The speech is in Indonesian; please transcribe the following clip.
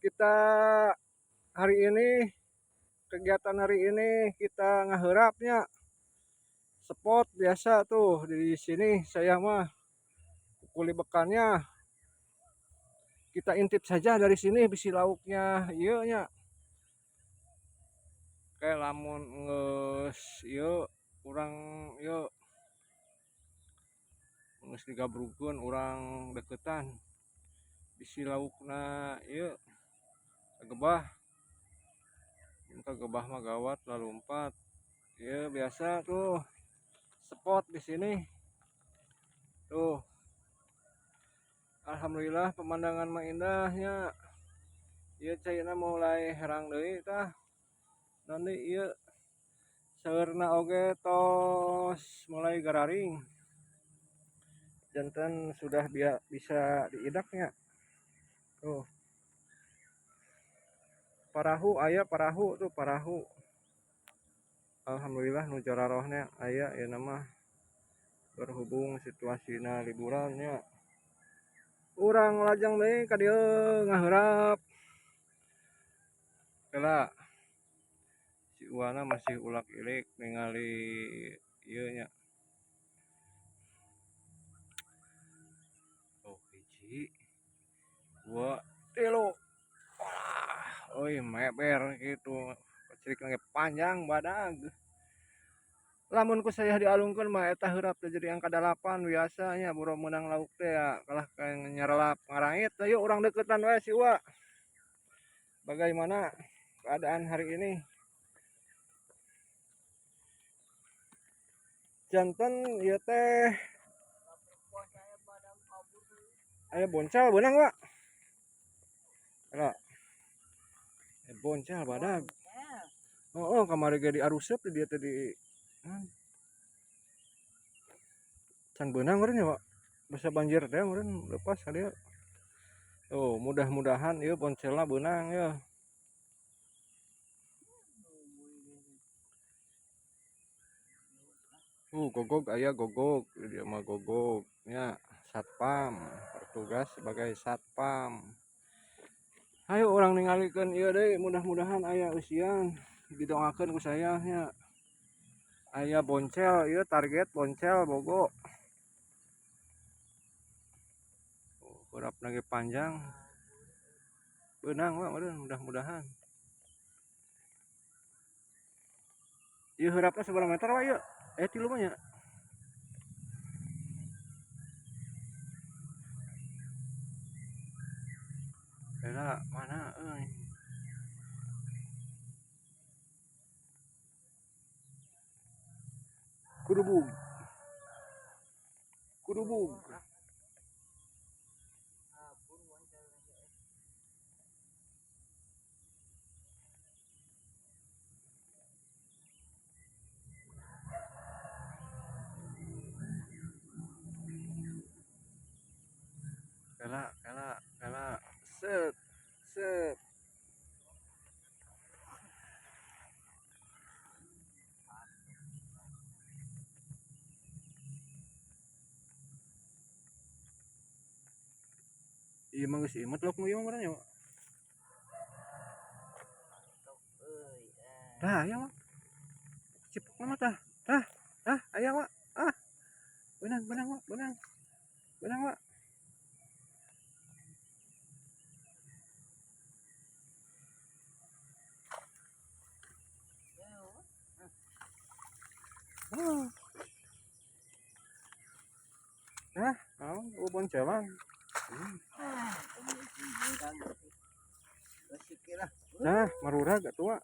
Kita hari ini, kegiatan hari ini kita ngaheurapnya spot biasa tuh di sini saya mah kuli bekannya kita intip saja dari sini bisi lauknya ieu nya kayak lamun geus ieu urang ieu geus digabrukeun urang deketan bisi laukna ieu kagebah. Kagebah mah gawat lalumpat. Ieu biasa tuh spot di sini. Tuh. Alhamdulillah pemandangan mah indahnya. Ieu cairna mulai herang deui tah. Nanti ieu saeurna oge tos mulai gararing. Janten sudah bisa diidaknya. Tuh. Parahu aya parahu tuh parahu. Alhamdulillah nu jararohna aya ieu mah berhubung situasina liburannya. Urang lajang deui ka dieu ngaheurap. Heula si Uwana masih ulak-ilik ningali ieu nya. Oh hiji, dua, tilu. Wah, euy meber kitu. Pacrik ge panjang badag. Lamun ku saya dialungkeun mah eta heurap teh jadi angka 8 biasanya boro meunang lauk teh ya kalah kayak nyarelap ngarait. Ayo urang deketan wae si Uwa. Bagaimana keadaan hari ini? Janten ieu teh aya boncel beunang, Wak. Era. Boncel badag. Oh, kamari ge diaruseup di dieu teh di can beunang meureun ya, Wak. Basa banjir teh meureun leupas ka dieu. Tuh, mudah-mudahan ieu boncelna beunang ya. Gogog aya gogog, dia mah gogog nya satpam, bertugas sebagai satpam. Hayu urang ningalikeun ieu deui, mudah-mudahan aya eusian didoakeun ku saya nya. Aya boncel ieu target boncel bogo. Heurapna ge panjang. Beunang Wak meureun mudah-mudahan. Ieu heurapna sabaraha meter Wak ieu? 3 mah nya. Heula mana euy? Kudubug. Kudubug. Kela. Set. Set. Ieu mah geus imut lauk nu ieu meureun ya, Wak. Tah aya Wak. Cipokna mah tah. Tah aya Wak. Beunang Wak, beunang. Beunang Wak. Oh. Naon boncelan. Nah, marurag atuh Wak.